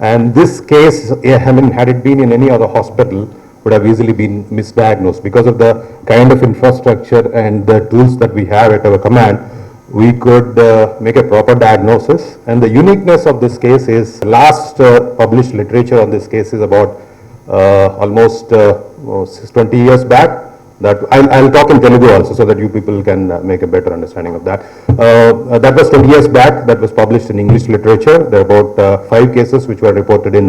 And this case, I mean, had it been in any other hospital, would have easily been misdiagnosed. Because of the kind of infrastructure and the tools that we have at our command, we could make a proper diagnosis. And the uniqueness of this case is, last published literature on this case is about almost 20 years back. That I'll talk in Telugu also, so that you people can make a better understanding of that. That was 20 years back. That was published in English literature. There are about 5 cases which were reported in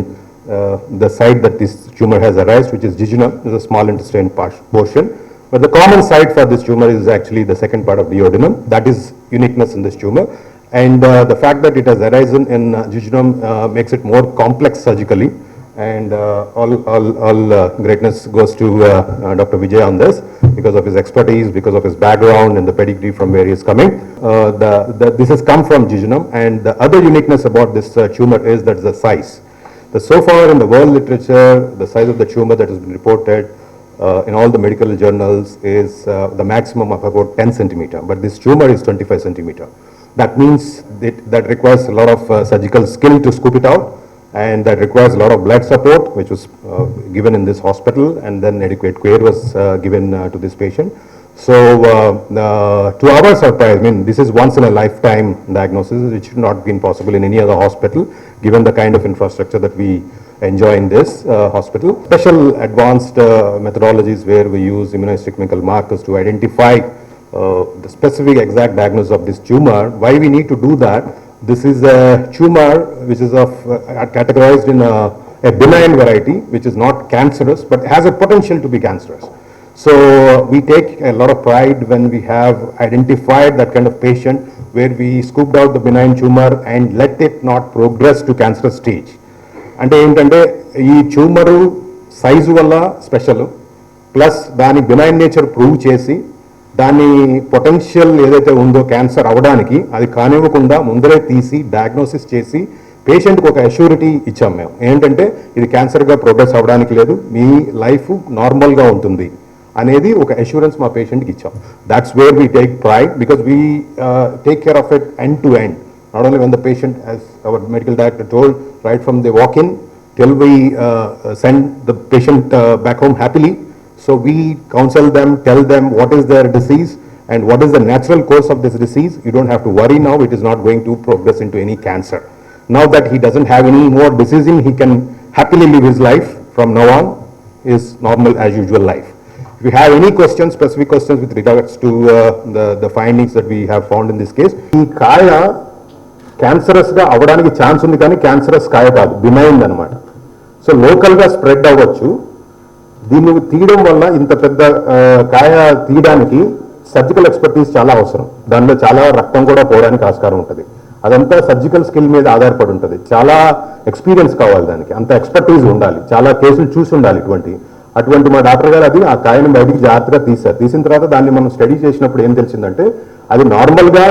the site that this tumor has arisen, which is jejunum, is a small intestine portion. But the common site for this tumor is actually the second part of the duodenum. That is uniqueness in this tumor. And the fact that it has arisen in jejunum makes it more complex surgically. And all greatness goes to Dr. Vijay on this, because of his expertise, because of his background and the pedigree from where he is coming. This has come from jejunum, and the other uniqueness about this tumor is that the size. So far in the world literature, the size of the tumor that has been reported in all the medical journals is the maximum of about 10 centimeter, but this tumor is 25 centimeter. That means that requires a lot of surgical skill to scoop it out, and that requires a lot of blood support, which was given in this hospital, and then adequate care was given to this patient. So to our surprise, I mean, this is once in a lifetime diagnosis, which should not been possible in any other hospital, given the kind of infrastructure that we enjoy in this hospital. Special advanced methodologies where we use immunohistochemical markers to identify the specific exact diagnosis of this tumor. Why we need to do that? This is a tumor which is categorized in a benign variety, which is not cancerous, but has a potential to be cancerous. So we take a lot of pride when we have identified that kind of patient, where we scooped out the benign tumor and let it not progress to cancerous stage. అంటే ఏంటంటే ఈ tumour size వల్ల special, plus దాని benign nature prove చేసి దాని potential ఏదైతే ఉందో cancer అవ్వడానికి అది కానివ్వకుండా ముందరే తీసి డయాగ్నోసిస్ చేసి పేషెంట్కి ఒక అష్యూరిటీ ఇచ్చాం మేము. ఏంటంటే ఇది క్యాన్సర్గా ప్రోగ్రెస్ అవ్వడానికి లేదు, మీ లైఫ్ నార్మల్గా ఉంటుంది అనేది ఒక అష్యూరెన్స్ మా పేషెంట్కి ఇచ్చాం. That's where we take pride, because we take care of it end to end. Not only when the patient, as our medical director told, right from the walk-in till we send the patient back home happily. So we counsel them, tell them what is their disease and what is the natural course of this disease. You don't have to worry now, it is not going to progress into any cancer. Now that he doesn't have any more disease, he can happily live his life from now on, his normal as usual life. If you have any questions, specific questions with regards to the findings that we have found in this case, Kaya క్యాన్సరస్గా అవ్వడానికి chance ఉంది, కానీ cancerous కాయ కాదు, benign అనమాట. So లోకల్గా spread అవ్వచ్చు. దీన్ని తీయడం వల్ల, ఇంత పెద్ద కాయ తీయడానికి సర్జికల్ ఎక్స్పర్టీస్ చాలా అవసరం. దానిలో చాలా రక్తం కూడా పోవడానికి ఆస్కారం ఉంటుంది. అదంతా సర్జికల్ స్కిల్ మీద ఆధారపడి ఉంటుంది. చాలా ఎక్స్పీరియన్స్ కావాలి దానికి, అంత ఎక్స్పర్టీస్ ఉండాలి, చాలా కేసులు చూసి ఉండాలి. అటువంటి మా డాక్టర్ గారు అది ఆ కాయను బయటికి జాగ్రత్తగా తీశారు. తీసిన తర్వాత దాన్ని మనం స్టడీ చేసినప్పుడు ఏం తెలిసిందంటే, అది నార్మల్గా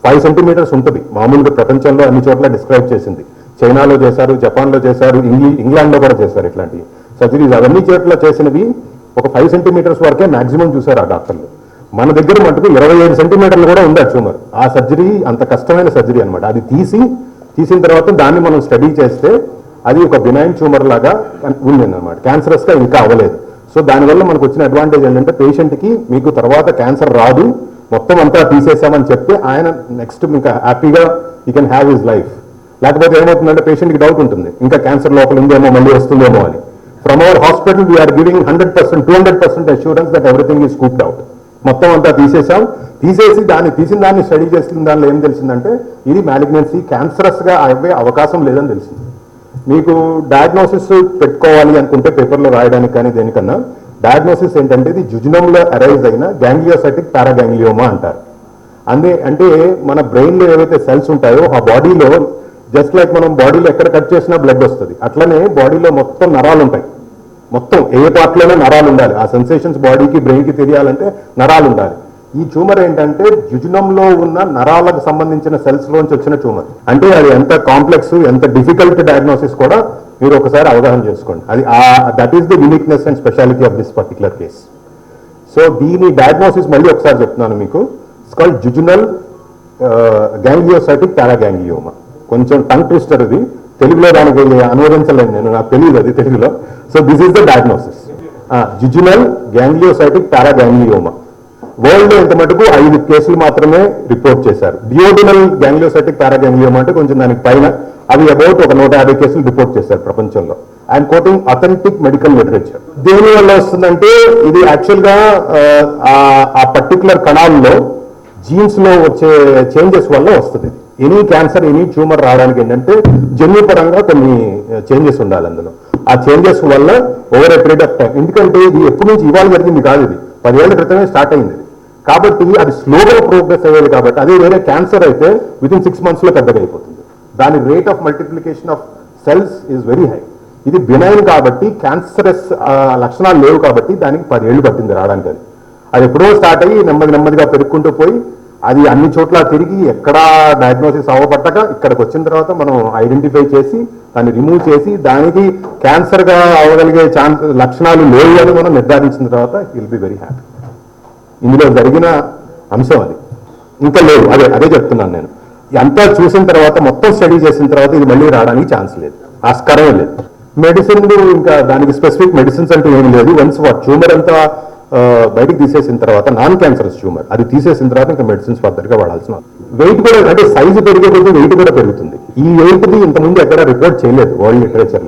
5 సెంటీమీటర్స్ ఉంటుంది. మామూలుగా ప్రపంచంలో అన్ని చోట్ల డిస్క్రైబ్ చేసింది. చైనాలో చేశారు, జపాన్లో చేశారు, ఇంగ్లాండ్లో కూడా చేశారు ఇట్లాంటి సర్జరీస్. అవన్నీ చోట్ల చేసినవి ఒక 5 సెంటీమీటర్స్ వరకే మాక్సిమం చూశారు ఆ డాక్టర్లు. మన దగ్గర మటుకు 27 సెంటీమీటర్లు కూడా ఉంది ఆ ట్యూమర్. ఆ సర్జరీ అంత కష్టమైన సర్జరీ అనమాట. అది తీసిన తర్వాత దాన్ని మనం స్టడీ చేస్తే అది ఒక బినైన్ ట్యూమర్ లాగా ఉందన్నమాట, క్యాన్సరస్గా ఇంకా అవ్వలేదు. సో దానివల్ల మనకు వచ్చిన అడ్వాంటేజ్ ఏంటంటే, పేషెంట్కి మీకు తర్వాత క్యాన్సర్ రాదు, మొత్తం అంతా తీసేసామని చెప్తే ఆయన నెక్స్ట్ ఇంకా హ్యాపీగా you can have his life. లేకపోతే ఏమవుతుందంటే పేషెంట్కి డౌట్ ఉంటుంది, ఇంకా క్యాన్సర్ లోపల ఉందేమో, మళ్ళీ వస్తుందేమో అని. From our hospital we're giving 100%, 200% assurance that everything is scooped out. మొత్తం అంతా తీసేసి తీసిన దాన్ని స్టడీ చేసిన దానిలో ఏం తెలిసిందంటే, ఇది మ్యాలిగ్నెన్సీ, క్యాన్సరస్గా అయ్యే అవకాశం లేదని తెలిసింది. మీకు డయాగ్నోసిస్ పెట్టుకోవాలి అనుకుంటే పేపర్లో రాయడానికి కానీ దేనికన్నా, డయాగ్నోసిస్ ఏంటంటే ఇది జుజునంలో అరైజ్ అయిన గ్యాంగ్లియోసైటిక్ పారాగ్యాంగ్లియోమా అంటారు. అంటే మన బ్రెయిన్లో ఏవైతే సెల్స్ ఉంటాయో ఆ బాడీలో, జస్ట్ లైక్ మనం బాడీలో ఎక్కడ కట్ చేసినా బ్లడ్ వస్తుంది, అట్లనే బాడీలో మొత్తం నరాలు ఉంటాయి. మొత్తం ఏ పార్ట్లోనే నరాలు ఉండాలి. ఆ సెన్సేషన్స్ బాడీకి బ్రెయిన్కి తెలియాలంటే నరాలు ఉండాలి. ఈ ట్యూమర్ ఏంటంటే జుజునంలో ఉన్న నరాలకు సంబంధించిన సెల్స్లోంచి వచ్చిన ట్యూమర్. అంటే అది ఎంత కాంప్లెక్స్, ఎంత డిఫికల్ట్ డయాగ్నోసిస్ కూడా మీరు ఒకసారి అవగాహన చేసుకోండి. అది that is the uniqueness and speciality of this particular case. So దీని డయాగ్నోసిస్ మళ్ళీ ఒకసారి చెప్తున్నాను మీకు. It's called jejunal gangliocytic paraganglioma. కొంచెం టంగ్ ట్విస్టర్ ఇది, తెలుగులో దానికి అనువదించలేను నేను, నాకు తెలియదు అది తెలుగులో. So this is the diagnosis. Jejunal gangliocytic paraganglioma. World లో ఇంత మటుకు 5 కేసులు మాత్రమే రిపోర్ట్ చేశారు. డియోడినల్ గ్యాంగ్లియోసైటిక్ పారాగ్యాంగ్లియోమా అంటే కొంచెం దానికి పైన, అవి అబౌట్ ఒక 150 కేసులు రిపోర్ట్ చేశారు ప్రపంచంలో. And coating authentic medical literature. దేని వల్ల వస్తుందంటే ఇది యాక్చువల్ గా ఆ పర్టికులర్ కణాల్లో జీన్స్ లో వచ్చే చేంజెస్ వల్ల వస్తుంది. ఎనీ క్యాన్సర్, ఎనీ ట్యూమర్ రావడానికి ఏంటంటే జన్యుపరంగా కొన్ని చేంజెస్ ఉండాలి అందులో. ఆ చేంజెస్ వల్ల over a period of time, ఎందుకంటే ఇది ఎప్పటి నుంచి ఇవాళ జరిగింది కాదు, ఇది 10 ఏళ్ల క్రితమే స్టార్ట్ అయింది. కాబట్టి అది స్లోగా ప్రోగ్రెస్ అయ్యేది. కాబట్టి అదే వేరే క్యాన్సర్ అయితే వితిన్ 6 months లో పెద్దగా అయిపోతుంది. దాని rate of multiplication of cells is very high. ఇది బినైన్ కాబట్టి, క్యాన్సరస్ లక్షణాలు లేవు కాబట్టి దానికి 10 ఏళ్ళు పట్టింది రావడానికి. అది ఎప్పుడో స్టార్ట్ అయ్యి నెమ్మదిగా పెరుగుకుంటూ పోయి అది అన్ని చోట్ల తిరిగి ఎక్కడా డయాగ్నోసిస్ అవ్వబట్టక ఇక్కడికి వచ్చిన తర్వాత మనం ఐడెంటిఫై చేసి దాన్ని రిమూవ్ చేసి దానికి క్యాన్సర్గా అవ్వగలిగే లక్షణాలు లేవు అని మనం నిర్ధారించిన తర్వాత విల్ బి వెరీ హ్యాపీ. ఇందులో జరిగిన అంశం అది ఇంకా లేదు. అదే చెప్తున్నాను నేను. అంతా చూసిన తర్వాత, మొత్తం స్టడీ చేసిన తర్వాత ఇది మళ్ళీ రావడానికి ఛాన్స్ లేదు, ఆస్కారమే లేదు. మెడిసిన్లు ఇంకా దానికి స్పెసిఫిక్ మెడిసిన్స్ అంటూ ఏమి లేదు. వన్స్ ట్యూమర్ అంతా బయటకు తీసేసిన తర్వాత, నాన్ క్యాన్సరస్ ట్యూమర్ అది తీసేసిన తర్వాత ఇంకా మెడిసిన్స్ ఫర్దర్గా వాడాల్సిన. వెయిట్ కూడా అంటే సైజు పెరిగే కొద్దీ వెయిట్ కూడా పెరుగుతుంది. ఈ వెయిట్ది ఇంతకుముందు ఎక్కడ రిపోర్ట్ చేయలేదు వరల్డ్ లిటరేచర్.